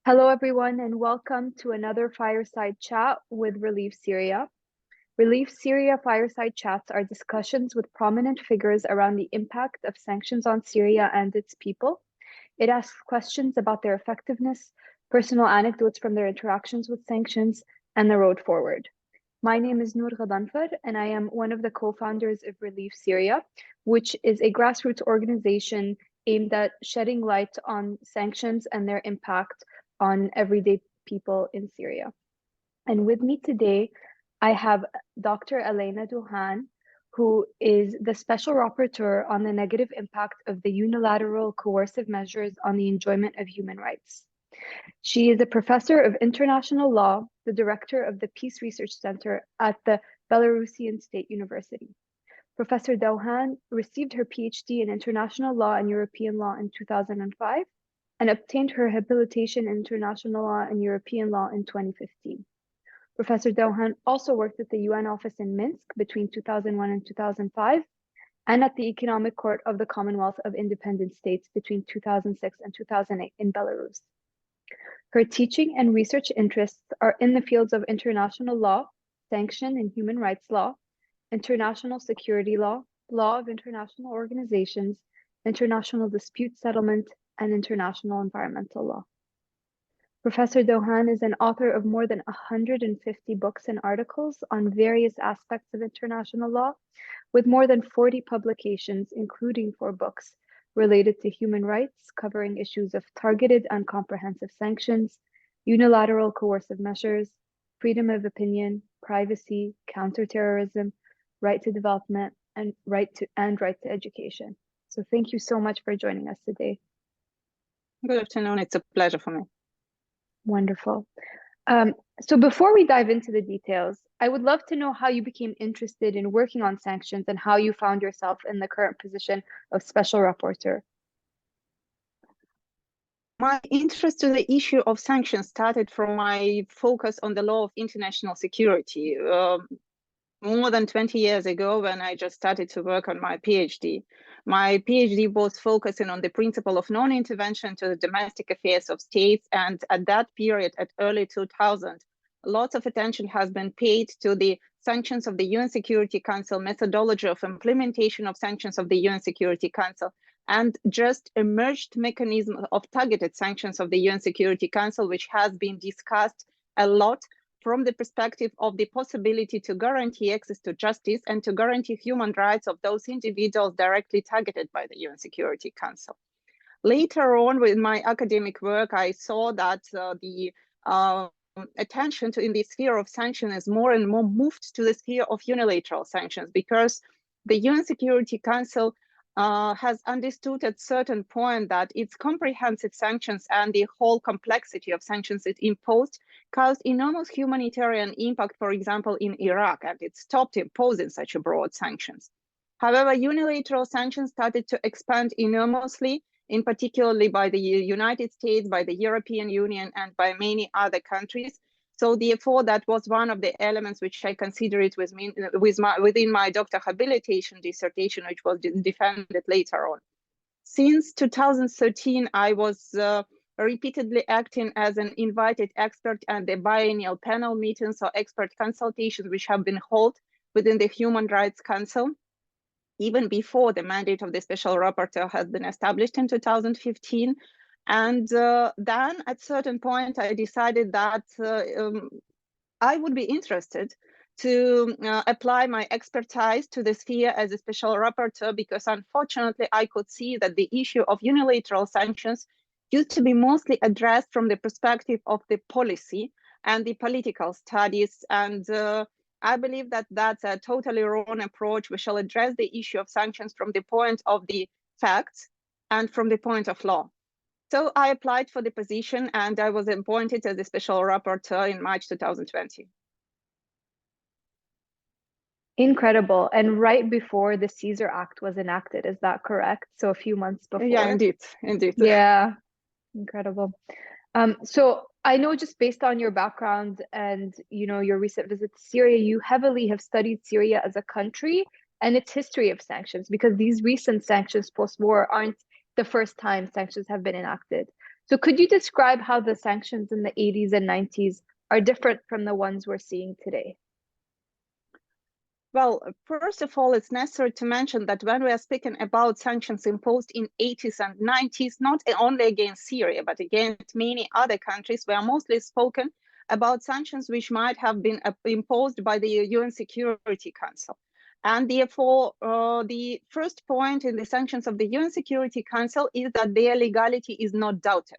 Hello, everyone, and welcome to another Fireside Chat with Relief Syria. Relief Syria Fireside Chats are discussions with prominent figures around the impact of sanctions on Syria and its people. It asks questions about their effectiveness, personal anecdotes from their interactions with sanctions, and the road forward. My name is Noor Ghadanfar, and I am one of the co-founders of Relief Syria, which is a grassroots organization aimed at shedding light on sanctions and their impact on everyday people in Syria. And with me today, I have Dr. Alena Douhan, who is the Special Rapporteur on the negative impact of the unilateral coercive measures on the enjoyment of human rights. She is a professor of international law, the director of the Peace Research Center at the Belarusian State University. Professor Douhan received her PhD in international law and European law in 2005 and obtained her habilitation in international law and European law in 2015. Professor Douhan also worked at the UN office in Minsk between 2001 and 2005 and at the Economic Court of the Commonwealth of Independent States between 2006 and 2008 in Belarus. Her teaching and research interests are in the fields of international law, sanction and human rights law, international security law, law of international organizations, international dispute settlement, and international environmental law. Professor Douhan is an author of more than 150 books and articles on various aspects of international law, with more than 40 publications, including 4 books related to human rights, covering issues of targeted and comprehensive sanctions, unilateral coercive measures, freedom of opinion, privacy, counterterrorism, right to development, and right to education. So thank you so much for joining us today. Good afternoon. It's a pleasure for me. Wonderful. So before we dive into the details, I would love to know how you became interested in working on sanctions and how you found yourself in the current position of Special Rapporteur. My interest in the issue of sanctions started from my focus on the law of international security more than 20 years ago, when I just started to work on my PhD. My PhD was focusing on the principle of non-intervention to the domestic affairs of states, and at that period, at early 2000, lots of attention has been paid to the sanctions of the UN Security Council, methodology of implementation of sanctions of the UN Security Council, and just emerged mechanism of targeted sanctions of the UN Security Council, which has been discussed a lot from the perspective of the possibility to guarantee access to justice and to guarantee human rights of those individuals directly targeted by the UN Security Council. Later on, with my academic work, I saw that the attention in the sphere of sanctions is more and more moved to the sphere of unilateral sanctions, because the UN Security Council has understood at certain point that its comprehensive sanctions and the whole complexity of sanctions it imposed caused enormous humanitarian impact, for example, in Iraq, and it stopped imposing such a broad sanctions. However, unilateral sanctions started to expand enormously, in particularly by the United States, by the European Union, and by many other countries. So therefore, that was one of the elements which I consider it within my doctoral habilitation dissertation, which was defended later on. Since 2013, I was repeatedly acting as an invited expert at the biennial panel meetings or expert consultations which have been held within the Human Rights Council, even before the mandate of the Special Rapporteur has been established in 2015. And then at certain point, I decided that I would be interested to apply my expertise to the sphere as a Special Rapporteur, because unfortunately, I could see that the issue of unilateral sanctions used to be mostly addressed from the perspective of the policy and the political studies. And I believe that that's a totally wrong approach. We shall address the issue of sanctions from the point of the facts and from the point of law. So I applied for the position, and I was appointed as a Special Rapporteur in March 2020. Incredible. And right before the Caesar Act was enacted, is that correct? So a few months before? Yeah, indeed. Yeah, incredible. So I know, just based on your background and your recent visit to Syria, you heavily have studied Syria as a country and its history of sanctions, because these recent sanctions post-war aren't the first time sanctions have been enacted. So could you describe how the sanctions in the 80s and 90s are different from the ones we're seeing today? Well, first of all, it's necessary to mention that when we are speaking about sanctions imposed in 80s and 90s, not only against Syria, but against many other countries, we are mostly spoken about sanctions which might have been imposed by the UN Security Council. And therefore, the first point in the sanctions of the UN Security Council is that their legality is not doubted.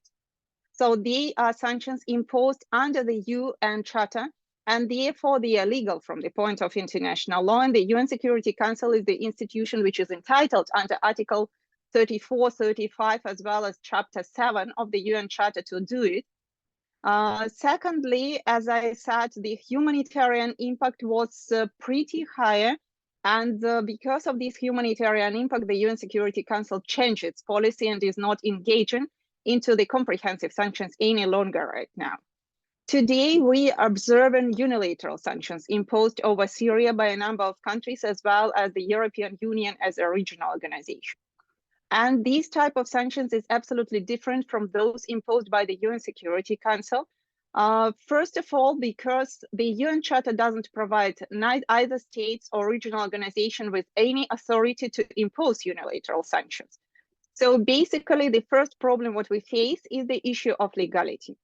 So they are sanctions imposed under the UN Charter, and therefore they are legal from the point of international law. And the UN Security Council is the institution which is entitled under Article 34, 35, as well as Chapter 7 of the UN Charter to do it. Secondly, as I said, the humanitarian impact was pretty higher. And because of this humanitarian impact, the UN Security Council changed its policy and is not engaging into the comprehensive sanctions any longer right now. Today, we are observing unilateral sanctions imposed over Syria by a number of countries, as well as the European Union as a regional organization. And these type of sanctions is absolutely different from those imposed by the UN Security Council. First of all, because the UN Charter doesn't provide either states or regional organization with any authority to impose unilateral sanctions. So basically, the first problem what we face is the issue of legality.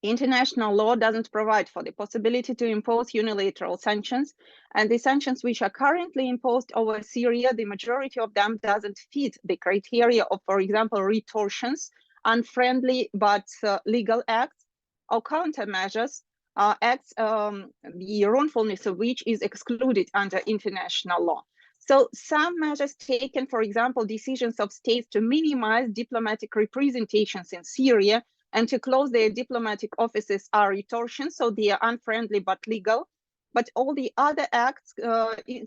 International law doesn't provide for the possibility to impose unilateral sanctions, and the sanctions which are currently imposed over Syria, the majority of them doesn't fit the criteria of, for example, retortions, unfriendly but legal acts, or countermeasures, acts, the wrongfulness of which is excluded under international law. So some measures taken, for example, decisions of states to minimize diplomatic representations in Syria and to close their diplomatic offices are retortions, so they are unfriendly but legal. But all the other acts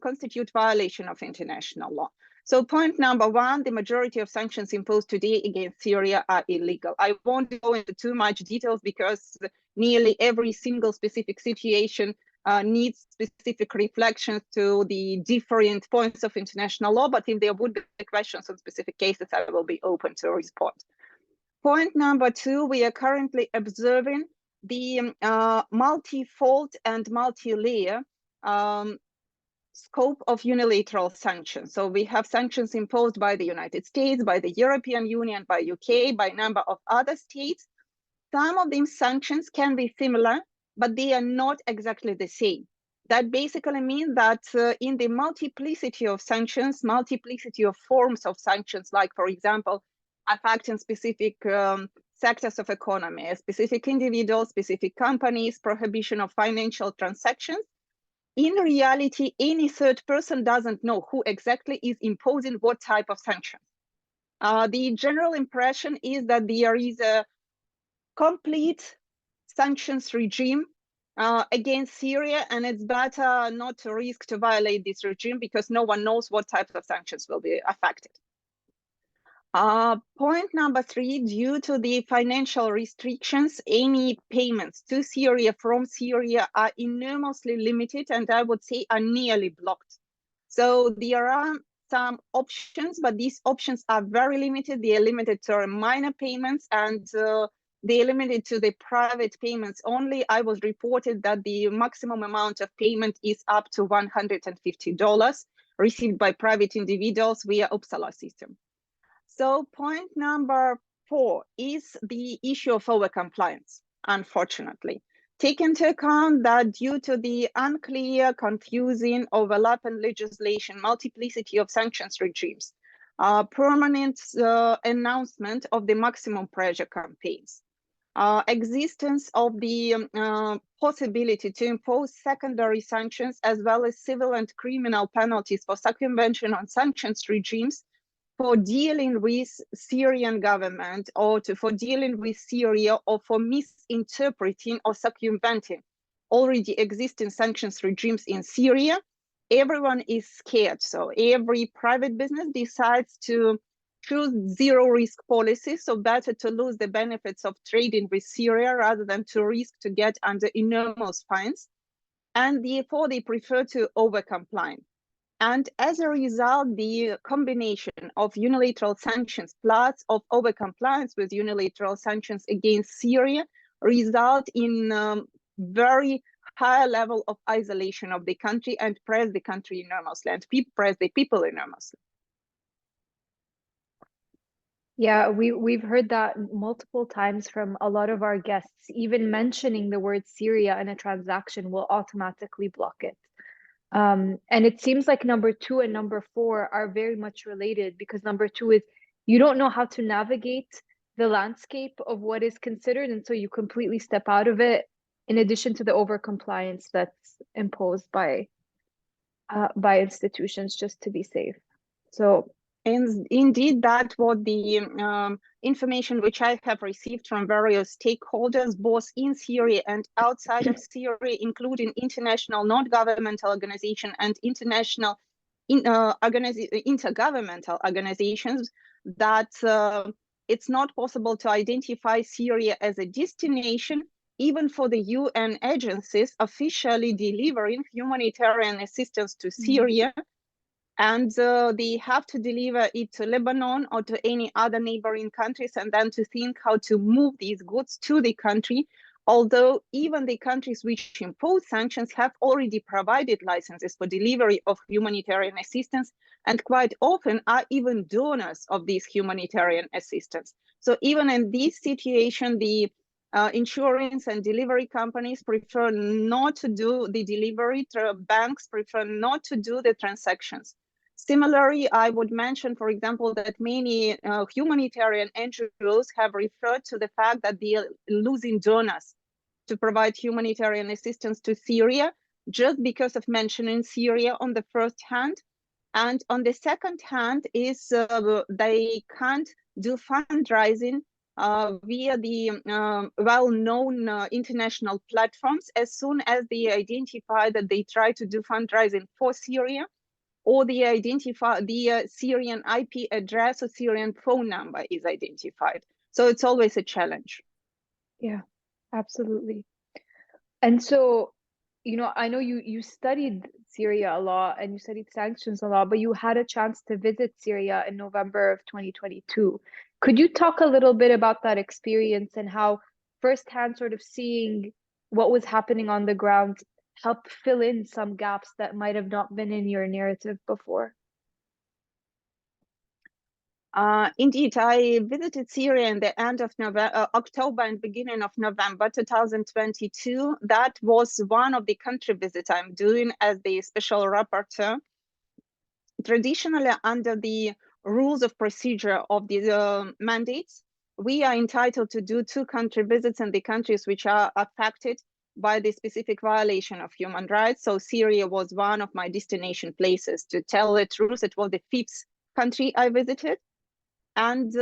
constitute violation of international law. So point number one, the majority of sanctions imposed today against Syria are illegal. I won't go into too much details because nearly every single specific situation needs specific reflections to the different points of international law. But if there would be questions on specific cases, I will be open to respond. Point number two, we are currently observing the multi-fold and multi-layer scope of unilateral sanctions. So we have sanctions imposed by the United States, by the European Union, by UK, by a number of other states. Some of these sanctions can be similar, but they are not exactly the same. That basically means that in the multiplicity of sanctions, multiplicity of forms of sanctions, like, for example, affecting specific sectors of economy, specific individuals, specific companies, prohibition of financial transactions, in reality, any third person doesn't know who exactly is imposing what type of sanctions. The general impression is that there is a complete sanctions regime against Syria, and it's better not to risk to violate this regime because no one knows what types of sanctions will be affected. Point number three, due to the financial restrictions, any payments to Syria from Syria are enormously limited, and I would say are nearly blocked. So there are some options, but these options are very limited. They are limited to minor payments, and they are limited to the private payments only. I was reported that the maximum amount of payment is up to $150 received by private individuals via Uppsala system. So point number four is the issue of overcompliance, unfortunately. Take into account that due to the unclear, confusing, overlapping legislation, multiplicity of sanctions regimes, permanent announcement of the maximum pressure campaigns, existence of the possibility to impose secondary sanctions as well as civil and criminal penalties for circumvention on sanctions regimes for dealing with Syrian government or for dealing with Syria or for misinterpreting or circumventing already existing sanctions regimes in Syria, everyone is scared. So every private business decides to choose zero risk policy. So better to lose the benefits of trading with Syria rather than to risk to get under enormous fines. And therefore they prefer to overcomply. And as a result, the combination of unilateral sanctions plus of overcompliance with unilateral sanctions against Syria result in very high level of isolation of the country and press the country enormously and press the people enormously. Yeah, we've heard that multiple times from a lot of our guests. Even mentioning the word Syria in a transaction will automatically block it. And it seems like number two and number four are very much related, because number two is you don't know how to navigate the landscape of what is considered, and so you completely step out of it, in addition to the overcompliance that's imposed by institutions just to be safe. So And indeed, that was the information which I have received from various stakeholders, both in Syria and outside of Syria, including international non-governmental organizations and international intergovernmental organizations, that it's not possible to identify Syria as a destination, even for the UN agencies officially delivering humanitarian assistance to Syria. And they have to deliver it to Lebanon or to any other neighboring countries, and then to think how to move these goods to the country. Although even the countries which impose sanctions have already provided licenses for delivery of humanitarian assistance, and quite often are even donors of this humanitarian assistance. So even in this situation, the insurance and delivery companies prefer not to do the delivery, banks prefer not to do the transactions. Similarly, I would mention, for example, that many humanitarian NGOs have referred to the fact that they are losing donors to provide humanitarian assistance to Syria, just because of mentioning Syria on the first hand. And on the second hand is they can't do fundraising via the well-known international platforms as soon as they identify that they try to do fundraising for Syria, or they identify the Syrian IP address or Syrian phone number is identified. So it's always a challenge. yeah, absolutely. And so, I know you studied Syria a lot and you studied sanctions a lot, but you had a chance to visit Syria in November of 2022. Could you talk a little bit about that experience and how firsthand sort of seeing what was happening on the ground helped fill in some gaps that might have not been in your narrative before? Indeed, I visited Syria in the end of October and beginning of November 2022. That was one of the country visits I'm doing as the special rapporteur. Traditionally, under the rules of procedure of the mandates, we are entitled to do 2 country visits in the countries which are affected by the specific violation of human rights. So Syria was one of my destination places. To tell the truth, it was the 5th country I visited. And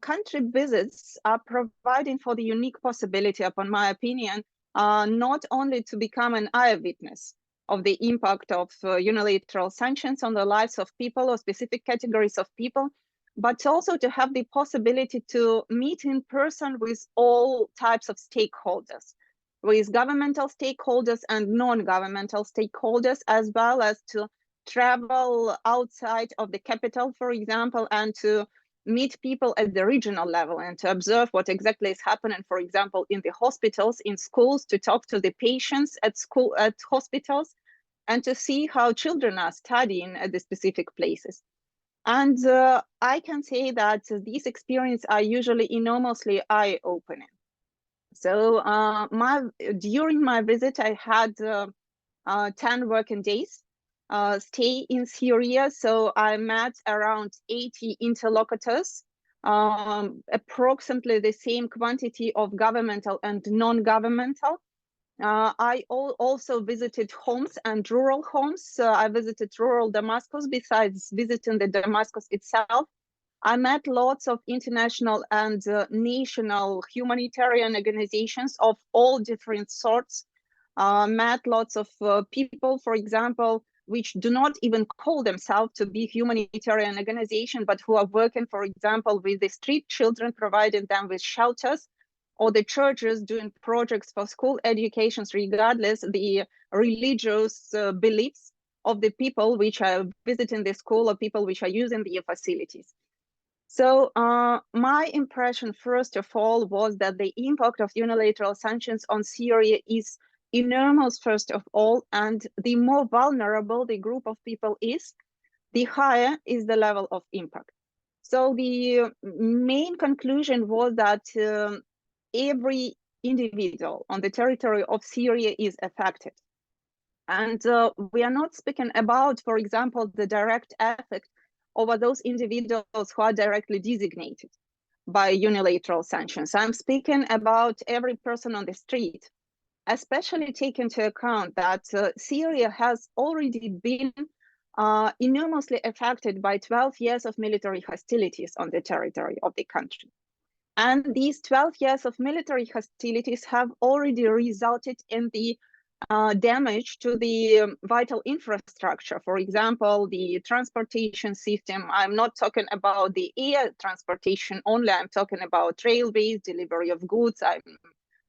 country visits are providing for the unique possibility, upon my opinion, not only to become an eyewitness of the impact of unilateral sanctions on the lives of people or specific categories of people, but also to have the possibility to meet in person with all types of stakeholders, with governmental stakeholders and non-governmental stakeholders, as well as to travel outside of the capital, for example, and to meet people at the regional level and to observe what exactly is happening, for example, in the hospitals, in schools, to talk to the patients at school, at hospitals, and to see how children are studying at the specific places. And I can say that these experiences are usually enormously eye-opening. So during my visit, I had 10 working days stay in Syria. So I met around 80 interlocutors, approximately the same quantity of governmental and non-governmental. I also visited homes and rural homes. I visited rural Damascus besides visiting the Damascus itself. I met lots of international and national humanitarian organizations of all different sorts. Met lots of people, for example, which do not even call themselves to be humanitarian organization, but who are working, for example, with the street children, providing them with shelters, or the churches doing projects for school educations, regardless the religious beliefs of the people which are visiting the school or people which are using the facilities. So my impression, first of all, was that the impact of unilateral sanctions on Syria is enormous, first of all, and the more vulnerable the group of people is, the higher is the level of impact. So the main conclusion was that every individual on the territory of Syria is affected. And we are not speaking about, for example, the direct effect over those individuals who are directly designated by unilateral sanctions. I'm speaking about every person on the street, especially take into account that Syria has already been enormously affected by 12 years of military hostilities on the territory of the country. And these 12 years of military hostilities have already resulted in the damage to the vital infrastructure. For example, the transportation system. I'm not talking about the air transportation only. I'm talking about railways, delivery of goods. I'm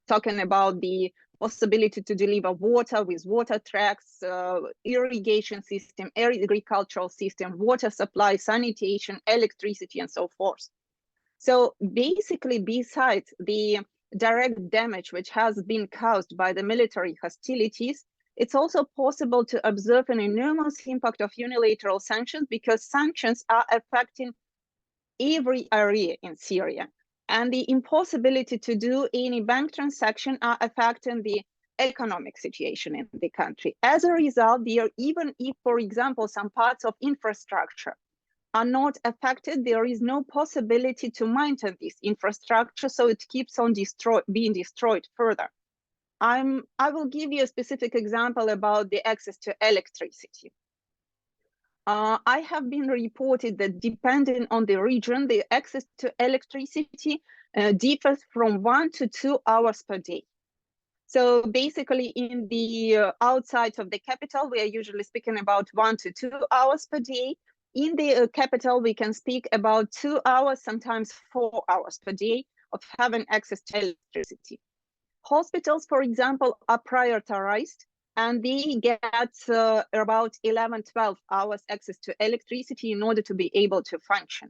talking about the possibility to deliver water with water trucks, irrigation system, agricultural system, water supply, sanitation, electricity, and so forth. So basically, besides the direct damage which has been caused by the military hostilities, it's also possible to observe an enormous impact of unilateral sanctions, because sanctions are affecting every area in Syria. And the impossibility to do any bank transaction are affecting the economic situation in the country. As a result, even if, for example, some parts of infrastructure are not affected, there is no possibility to maintain this infrastructure, so it keeps on being destroyed further. I will give you a specific example about the access to electricity. I have been reported that depending on the region, the access to electricity differs from 1 to 2 hours per day. So basically, in the outside of the capital, we are usually speaking about 1 to 2 hours per day. In the capital, we can speak about 2 hours, sometimes 4 hours per day of having access to electricity. Hospitals, for example, are prioritized, and they get about 11, 12 hours access to electricity in order to be able to function.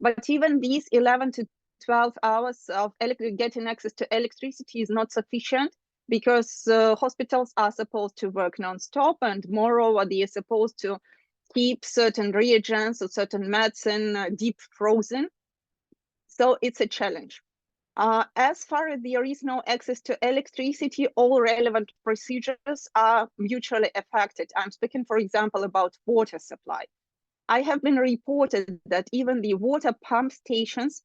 But even these 11 to 12 hours of getting access to electricity is not sufficient, because hospitals are supposed to work non-stop, and moreover, they are supposed to keep certain reagents or certain medicine deep frozen. So it's a challenge. As far as there is no access to electricity, all relevant procedures are mutually affected. I'm speaking, for example, about water supply. I have been reported that even the water pump stations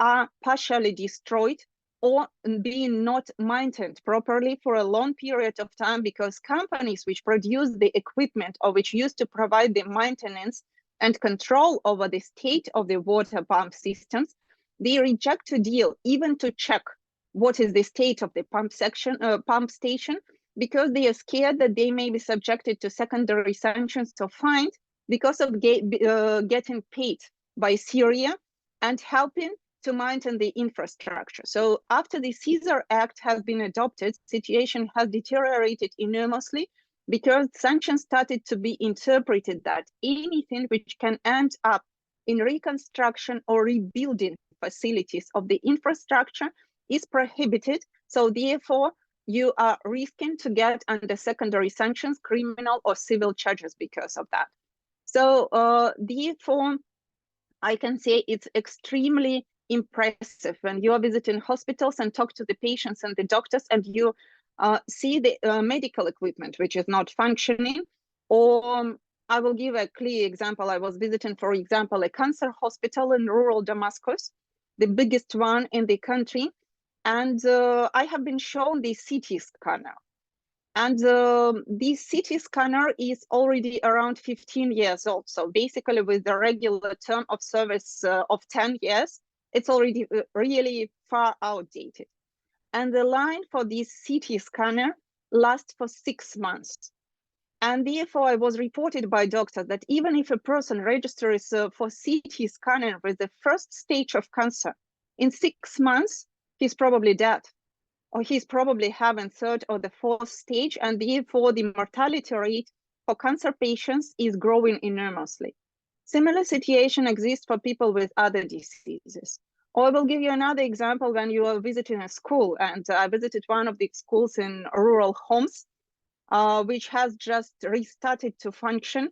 are partially destroyed or being not maintained properly for a long period of time, because companies which produce the equipment or which used to provide the maintenance and control over the state of the water pump systems, they reject to deal, even to check what is the state of the pump station, because they are scared that they may be subjected to secondary sanctions or fines because of getting paid by Syria and helping to maintain the infrastructure. So after the Caesar Act has been adopted, situation has deteriorated enormously, because sanctions started to be interpreted that anything which can end up in reconstruction or rebuilding facilities of the infrastructure is prohibited. So therefore, you are risking to get under secondary sanctions, criminal or civil charges because of that. So therefore, I can say it's extremely impressive when you are visiting hospitals and talk to the patients and the doctors, and you see the medical equipment which is not functioning. Or I will give a clear example. I was visiting, for example, a cancer hospital in rural Damascus, the biggest one in the country. And I have been shown the CT scanner. And this CT scanner is already around 15 years old. So basically, with the regular term of service of 10 years, it's already really far outdated. And the line for this CT scanner lasts for 6 months. And therefore, I was reported by doctors that even if a person registers for CT scanner with the first stage of cancer, in 6 months, he's probably dead, or he's probably having third or the fourth stage, and therefore the mortality rate for cancer patients is growing enormously. Similar situation exists for people with other diseases. Or I will give you another example when you are visiting a school, and I visited one of the schools in rural homes, which has just restarted to function.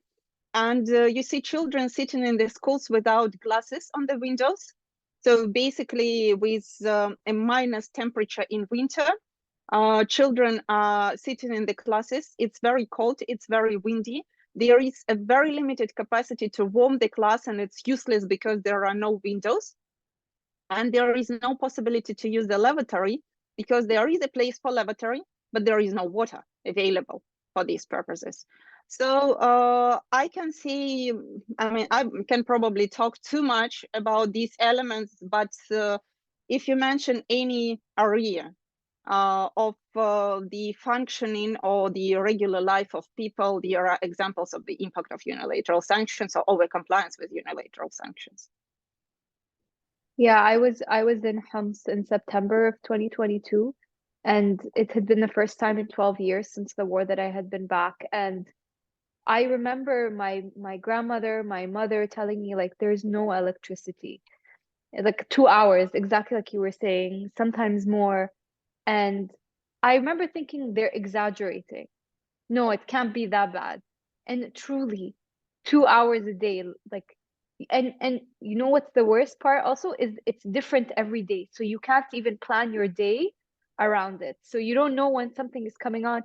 And you see children sitting in the schools without glasses on the windows. So basically with a minus temperature in winter, children are sitting in the classes. It's very cold, it's very windy. There is a very limited capacity to warm the class, and it's useless because there are no windows. And there is no possibility to use the lavatory because there is a place for lavatory, but there is no water available for these purposes. So I can see, I mean, I can probably talk too much about these elements, but if you mention any area of the functioning or the regular life of people, there are examples of the impact of unilateral sanctions or over-compliance with unilateral sanctions. Yeah, I was in Homs in September of 2022, and it had been the first time in 12 years since the war that I had been back. And I remember my grandmother, my mother telling me like there's no electricity. Like 2 hours, exactly like you were saying, sometimes more. And I remember thinking they're exaggerating. No, it can't be that bad. And truly, 2 hours a day, like, and you know what's the worst part also is it's different every day. So you can't even plan your day around it. So you don't know when something is coming on.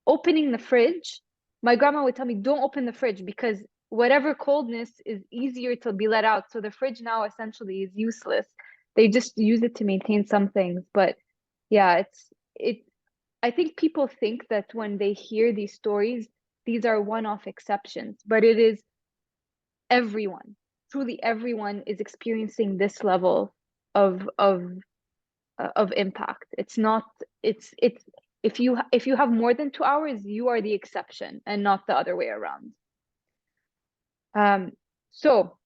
Opening the fridge, my grandma would tell me, don't open the fridge because whatever coldness is easier to be let out. So the fridge now essentially is useless. They just use it to maintain some things. But yeah, I think people think that when they hear these stories, these are one-off exceptions, but it is everyone, truly everyone is experiencing this level of impact. It's not, it's if you have more than 2 hours, you are the exception and not the other way around. So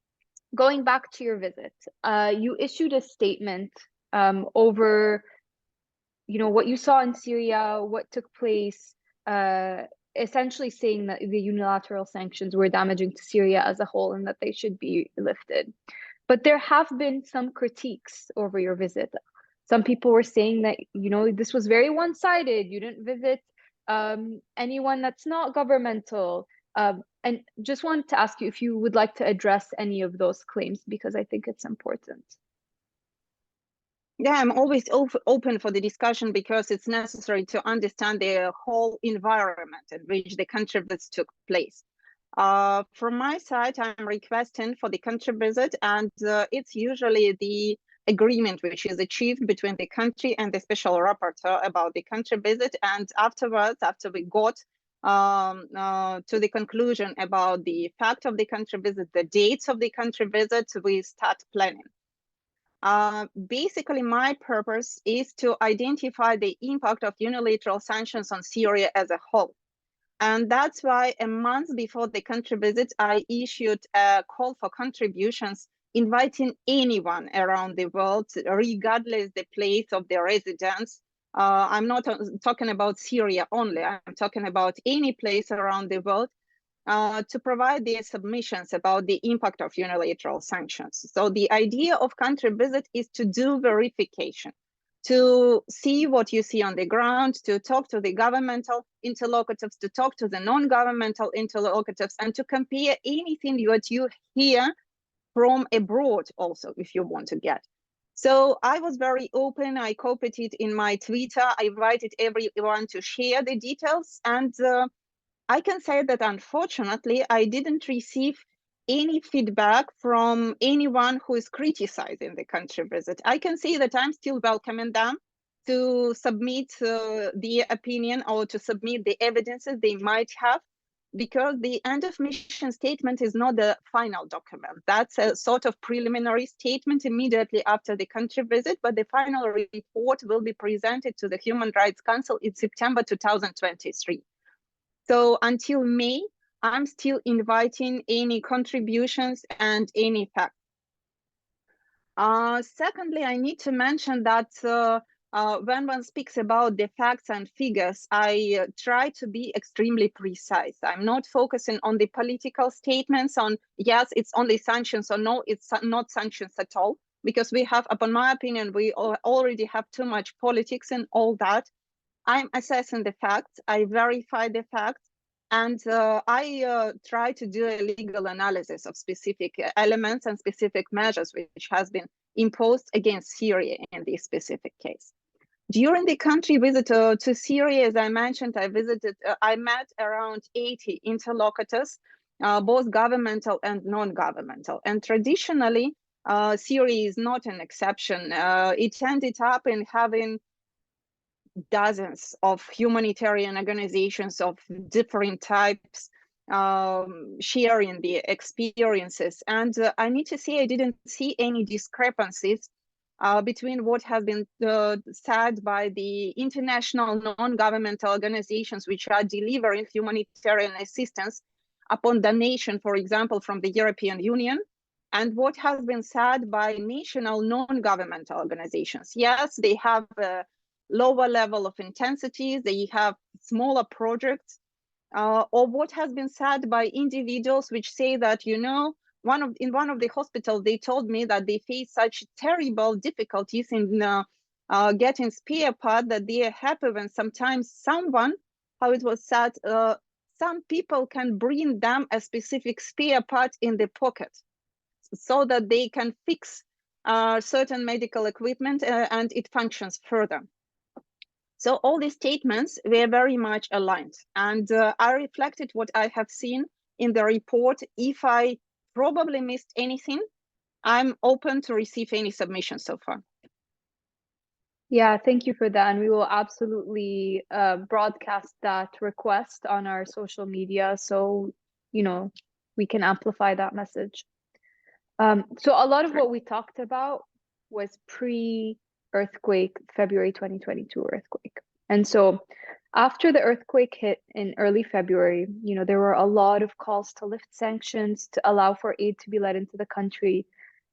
going back to your visit, you issued a statement over what you saw in Syria, what took place, essentially saying that the unilateral sanctions were damaging to Syria as a whole and that they should be lifted. But there have been some critiques over your visit. Some people were saying that, this was very one-sided. You didn't visit anyone that's not governmental. And just wanted to ask you if you would like to address any of those claims, because I think it's important. Yeah, I'm always open for the discussion because it's necessary to understand the whole environment in which the country visits took place. From my side, I'm requesting for the country visit, and it's usually the agreement which is achieved between the country and the special rapporteur about the country visit. And afterwards, after we got to the conclusion about the fact of the country visit, the dates of the country visit, we start planning. Basically, my purpose is to identify the impact of unilateral sanctions on Syria as a whole. And that's why a month before the country visit, I issued a call for contributions, inviting anyone around the world, regardless the place of their residence. I'm not talking about Syria only, I'm talking about any place around the world, to provide their submissions about the impact of unilateral sanctions. So the idea of country visit is to do verification, to see what you see on the ground, to talk to the governmental interlocutors, to talk to the non-governmental interlocutors, and to compare anything that you hear from abroad also, if you want to get. So I was very open. I copied it in my Twitter. I invited everyone to share the details, and I can say that unfortunately, I didn't receive any feedback from anyone who is criticizing the country visit. I can say that I'm still welcoming them to submit their opinion or to submit the evidences they might have, because the end of mission statement is not the final document. That's a sort of preliminary statement immediately after the country visit, but the final report will be presented to the Human Rights Council in September 2023. So until May, I'm still inviting any contributions and any facts. Secondly, I need to mention that when one speaks about the facts and figures, I try to be extremely precise. I'm not focusing on the political statements on, yes, it's only sanctions, or no, it's not sanctions at all, because we have, upon my opinion, we already have too much politics and all that. I'm assessing the facts, I verify the facts, and I try to do a legal analysis of specific elements and specific measures which has been imposed against Syria in this specific case. During the country visit to Syria, as I mentioned, I met around 80 interlocutors, both governmental and non-governmental. And traditionally, Syria is not an exception. It ended up in having dozens of humanitarian organizations of different types sharing the experiences. And I need to say, I didn't see any discrepancies between what has been said by the international non-governmental organizations which are delivering humanitarian assistance upon donation, for example, from the European Union, and what has been said by national non-governmental organizations. Yes, they have a lower level of intensity, they have smaller projects, or what has been said by individuals which say that, you know, in one of the hospitals, they told me that they face such terrible difficulties in getting spare part that they are happy when sometimes someone, how it was said, some people can bring them a specific spare part in the pocket so that they can fix certain medical equipment and it functions further. So all these statements were very much aligned, and I reflected what I have seen in the report. If I probably missed anything, I'm open to receive any submissions so far. Yeah, thank you for that. And we will absolutely broadcast that request on our social media so, you know, we can amplify that message. So a lot of what we talked about was pre-earthquake, February 2022 earthquake. And so after the earthquake hit in early February, you know, there were a lot of calls to lift sanctions, to allow for aid to be let into the country.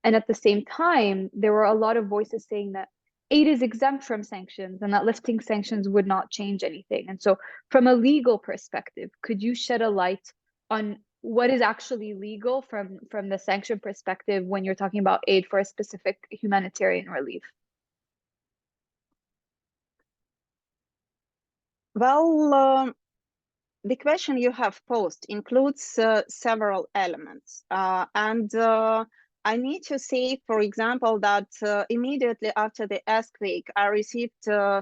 And at the same time, there were a lot of voices saying that aid is exempt from sanctions and that lifting sanctions would not change anything. And so from a legal perspective, could you shed a light on what is actually legal from the sanction perspective when you're talking about aid for a specific humanitarian relief? Well, the question you have posed includes several elements. I need to say, for example, that immediately after the earthquake, I received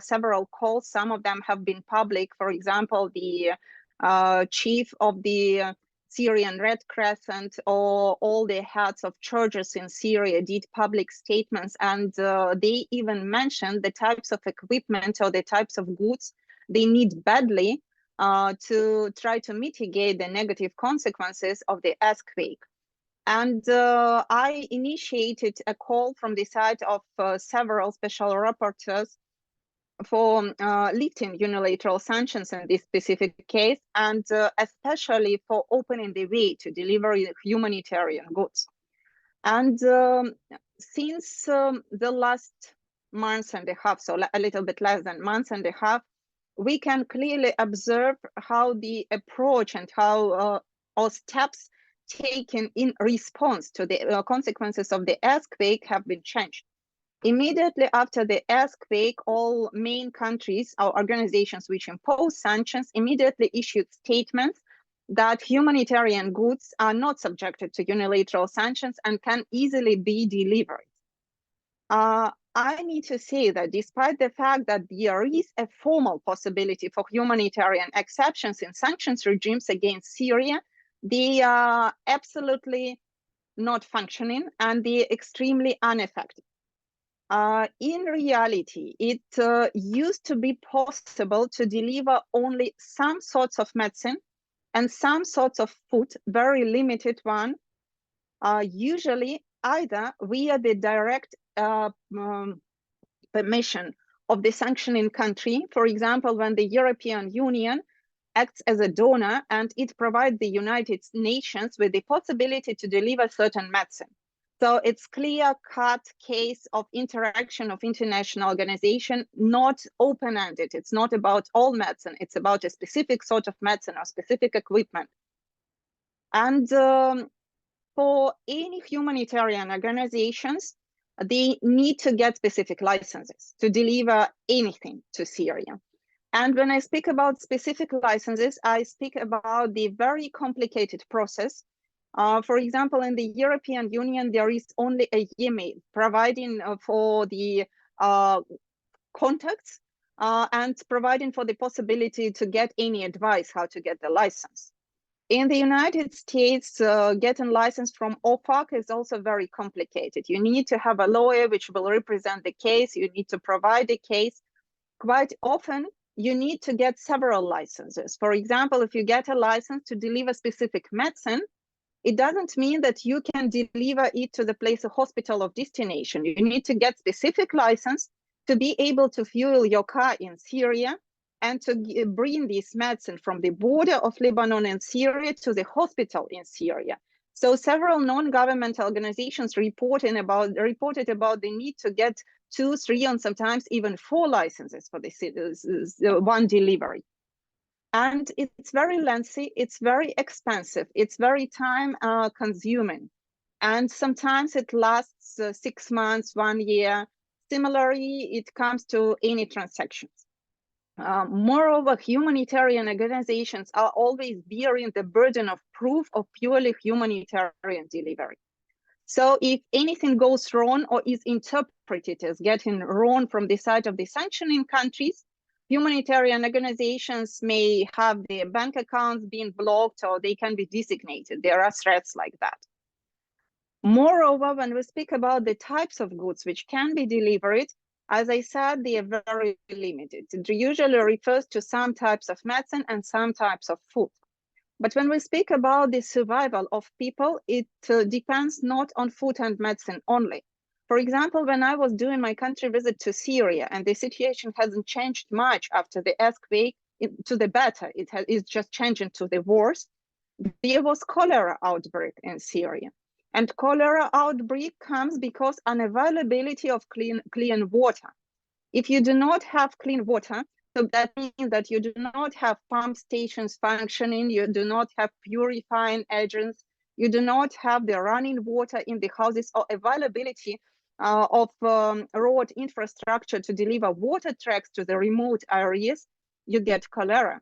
several calls. Some of them have been public. For example, the chief of the Syrian Red Crescent or all the heads of churches in Syria did public statements, and they even mentioned the types of equipment or the types of goods they need badly to try to mitigate the negative consequences of the earthquake. And I initiated a call from the side of several special rapporteurs for lifting unilateral sanctions in this specific case, and especially for opening the way to deliver humanitarian goods. And since the last month and a half, so a little bit less than month and a half, we can clearly observe how the approach and how all steps taken in response to the consequences of the earthquake have been changed. Immediately after the earthquake, all main countries or organizations which impose sanctions immediately issued statements that humanitarian goods are not subjected to unilateral sanctions and can easily be delivered. I need to say that despite the fact that there is a formal possibility for humanitarian exceptions in sanctions regimes against Syria, they are absolutely not functioning and they're extremely ineffective. In reality, it used to be possible to deliver only some sorts of medicine and some sorts of food, very limited one, usually either via the direct permission of the sanctioning country. For example, when the European Union acts as a donor and it provides the United Nations with the possibility to deliver certain medicine. So it's clear-cut case of interaction of international organization, not open-ended. It's not about all medicine. It's about a specific sort of medicine or specific equipment. And for any humanitarian organizations, they need to get specific licenses to deliver anything to Syria. And when I speak about specific licenses, I speak about the very complicated process. For example, in the European Union, there is only a email providing for the contacts and providing for the possibility to get any advice how to get the license. In the United States, getting license from OFAC is also very complicated. You need to have a lawyer which will represent the case. You need to provide the case. Quite often, you need to get several licenses. For example, if you get a license to deliver specific medicine, it doesn't mean that you can deliver it to the place of hospital of destination. You need to get specific license to be able to fuel your car in Syria and to bring this medicine from the border of Lebanon and Syria to the hospital in Syria. So several non-governmental organizations reported about the need to get 2, 3, and sometimes even 4 licenses for this one delivery. And it's very lengthy, it's very expensive, it's very time consuming. And sometimes it lasts 6 months, 1 year. Similarly, it comes to any transactions. Moreover, humanitarian organizations are always bearing the burden of proof of purely humanitarian delivery. So if anything goes wrong or is interpreted as getting wrong from the side of the sanctioning countries, humanitarian organizations may have their bank accounts being blocked or they can be designated. There are threats like that. Moreover, when we speak about the types of goods which can be delivered, as I said, they are very limited. It usually refers to some types of medicine and some types of food. But when we speak about the survival of people, it depends not on food and medicine only. For example, when I was doing my country visit to Syria, and the situation hasn't changed much after the earthquake to the better, it's just changing to the worse, there was cholera outbreak in Syria. And cholera outbreak comes because unavailability of clean water. If you do not have clean water, so that means that you do not have pump stations functioning, you do not have purifying agents, you do not have the running water in the houses or availability of road infrastructure to deliver water trucks to the remote areas, you get cholera.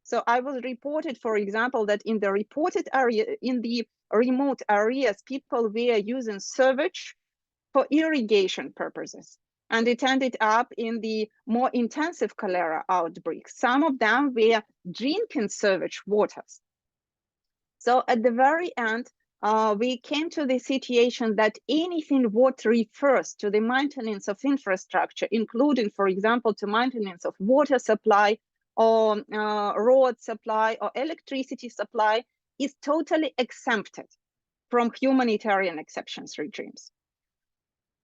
So I was reported, for example, that in the reported area, in the remote areas, people were using sewage for irrigation purposes. And it ended up in the more intensive cholera outbreaks. Some of them were drinking sewage waters. So at the very end, we came to the situation that anything what refers to the maintenance of infrastructure, including, for example, to maintenance of water supply or road supply or electricity supply, is totally exempted from humanitarian exceptions regimes.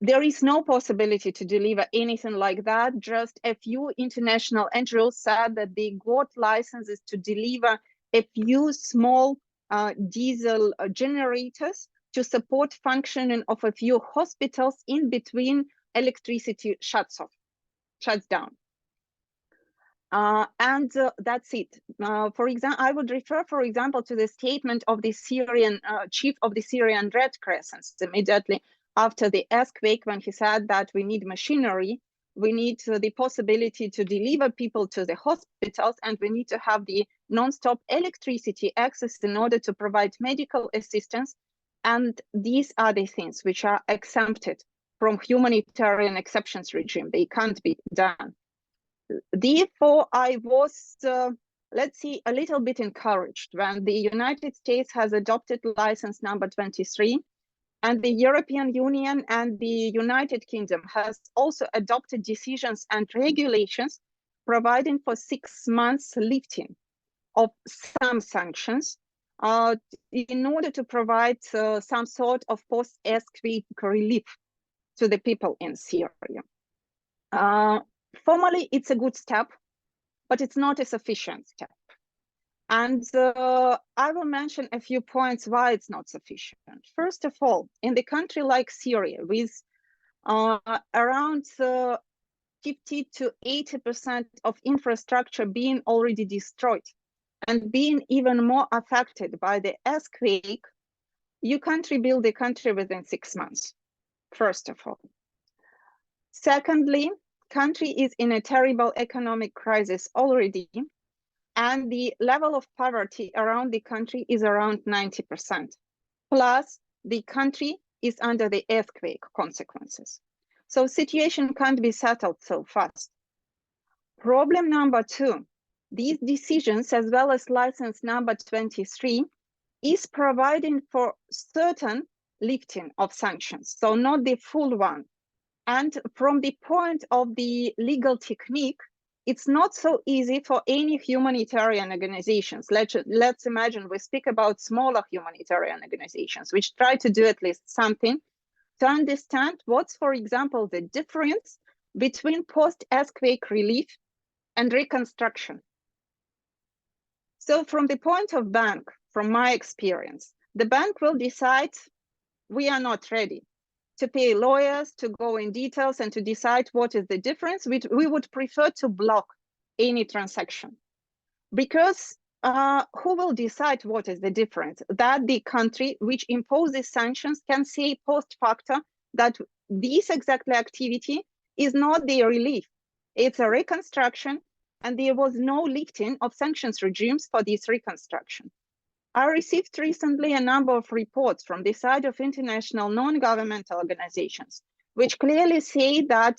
There is no possibility to deliver anything like that. Just a few international NGOs said that they got licenses to deliver a few small diesel generators to support functioning of a few hospitals in between electricity shuts down. And that's it. For example, I would refer, for example, to the statement of the Syrian chief of the Syrian Red Crescent immediately after the earthquake, when he said that we need machinery, we need the possibility to deliver people to the hospitals, and we need to have the non-stop electricity access in order to provide medical assistance. And these are the things which are exempted from humanitarian exceptions regime. They can't be done. Therefore, I was, let's see, a little bit encouraged when the United States has adopted license number 23, and the European Union and the United Kingdom has also adopted decisions and regulations providing for 6 months lifting of some sanctions in order to provide some sort of post-earthquake relief to the people in Syria. Formally, it's a good step, but it's not a sufficient step. And I will mention a few points why it's not sufficient. First of all, in the country like Syria, with around 50 to 80% of infrastructure being already destroyed and being even more affected by the earthquake, you can't rebuild the country within 6 months, first of all. Secondly, country is in a terrible economic crisis already, and the level of poverty around the country is around 90%. Plus, the country is under the earthquake consequences. So situation can't be settled so fast. Problem number two, these decisions, as well as license number 23, is providing for certain lifting of sanctions, so not the full one. And from the point of the legal technique, it's not so easy for any humanitarian organizations. Let's imagine we speak about smaller humanitarian organizations, which try to do at least something to understand what's, for example, the difference between post-earthquake relief and reconstruction. So from the point of bank, from my experience, the bank will decide we are not ready to pay lawyers to go in details and to decide what is the difference. We would prefer to block any transaction, because who will decide what is the difference? That the country which imposes sanctions can say post facto that this exactly activity is not the relief, it's a reconstruction, and there was no lifting of sanctions regimes for this reconstruction. I received recently a number of reports from the side of international non-governmental organizations, which clearly say that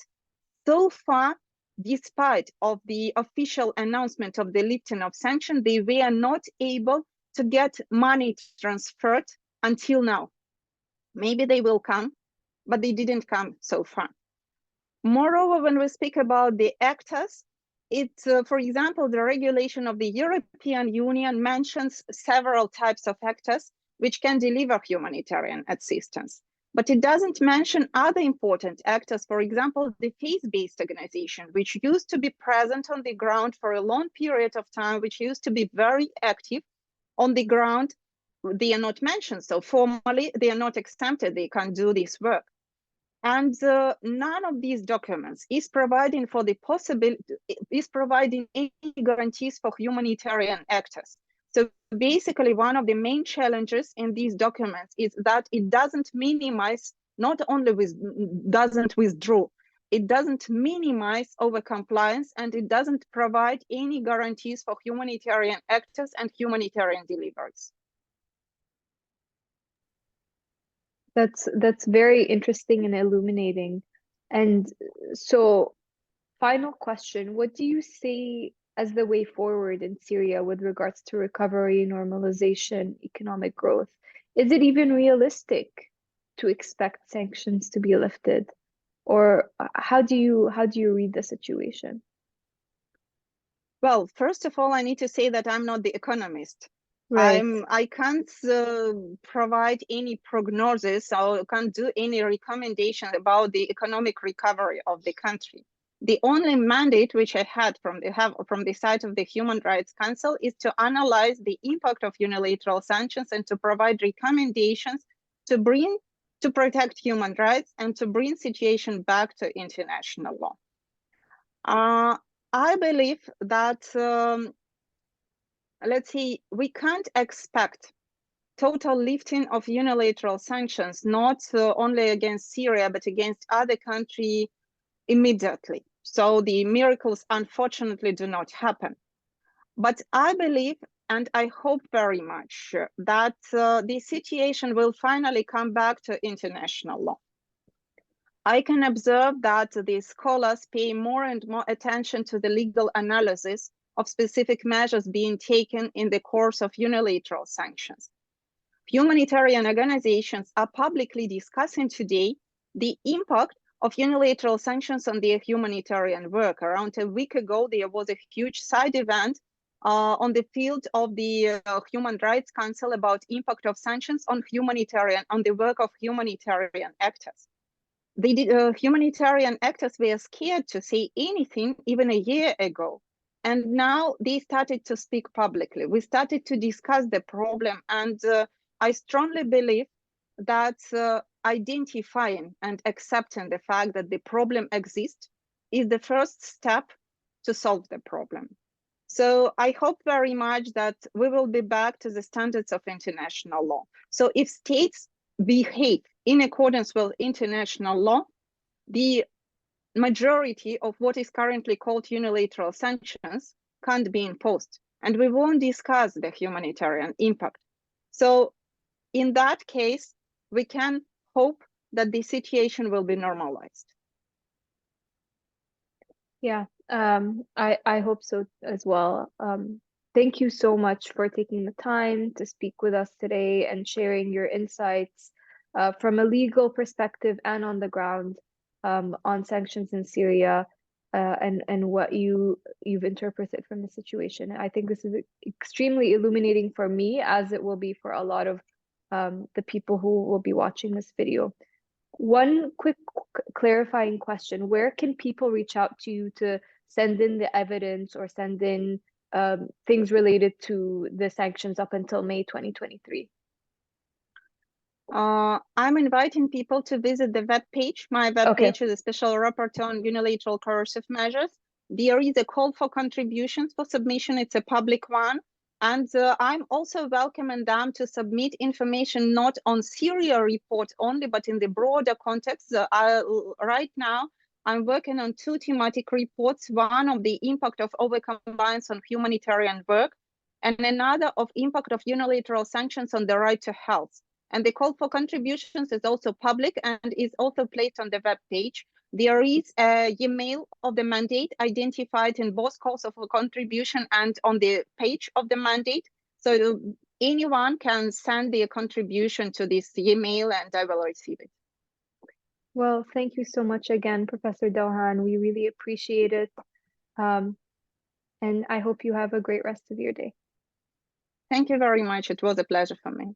so far, despite of the official announcement of the lifting of sanctions, they were not able to get money transferred until now. Maybe they will come, but they didn't come so far. Moreover, when we speak about the actors, it's, for example, the regulation of the European Union mentions several types of actors which can deliver humanitarian assistance. But it doesn't mention other important actors, for example, the faith-based organization, which used to be present on the ground for a long period of time, which used to be very active on the ground. They are not mentioned, so formally they are not exempted, they can't do this work. And none of these documents is providing for the possibility, is providing any guarantees for humanitarian actors. So basically, one of the main challenges in these documents is that it doesn't minimize, not only doesn't withdraw, it doesn't minimize overcompliance, and it doesn't provide any guarantees for humanitarian actors and humanitarian deliveries. That's very interesting and illuminating. And so, final question, what do you see as the way forward in Syria with regards to recovery, normalization, economic growth? Is it even realistic to expect sanctions to be lifted? Or how do you read the situation? Well, first of all, I need to say that I'm not the economist. Right. I can't provide any prognosis or can't do any recommendation about the economic recovery of the country. The only mandate which I had from the side of the Human Rights Council is to analyze the impact of unilateral sanctions and to provide recommendations to protect human rights and to bring situation back to international law. I believe that let's say we can't expect total lifting of unilateral sanctions, not only against Syria, but against other countries immediately. So the miracles, unfortunately, do not happen. But I believe, and I hope very much, that the situation will finally come back to international law. I can observe that the scholars pay more and more attention to the legal analysis of specific measures being taken in the course of unilateral sanctions. Humanitarian organizations are publicly discussing today the impact of unilateral sanctions on their humanitarian work. Around a week ago, there was a huge side event on the field of the Human Rights Council about impact of sanctions on the work of humanitarian actors. The humanitarian actors were scared to say anything even a year ago. And now they started to speak publicly. We started to discuss the problem. And I strongly believe that identifying and accepting the fact that the problem exists is the first step to solve the problem. So I hope very much that we will be back to the standards of international law. So if states behave in accordance with international law, the majority of what is currently called unilateral sanctions can't be imposed, and we won't discuss the humanitarian impact. So in that case, we can hope that the situation will be normalized. Yeah, I hope so as well. Thank you so much for taking the time to speak with us today and sharing your insights from a legal perspective and on the ground on sanctions in Syria and what you've interpreted from the situation. I think this is extremely illuminating for me, as it will be for a lot of the people who will be watching this video. One quick clarifying question: where can people reach out to you to send in the evidence or send in things related to the sanctions up until May 2023? I'm inviting people to visit the web page. My web page is a special report on unilateral coercive measures. There is a call for contributions for submission. It's a public one. And I'm also welcoming them to submit information not on Syria report only, but in the broader context. Right now, I'm working on 2 thematic reports, one of the impact of overcompliance on humanitarian work, and another of impact of unilateral sanctions on the right to health. And the call for contributions is also public and is also placed on the web page. There is an email of the mandate identified in both calls of contribution and on the page of the mandate. So anyone can send their contribution to this email and I will receive it. Well, thank you so much again, Professor Douhan. We really appreciate it. And I hope you have a great rest of your day. Thank you very much. It was a pleasure for me.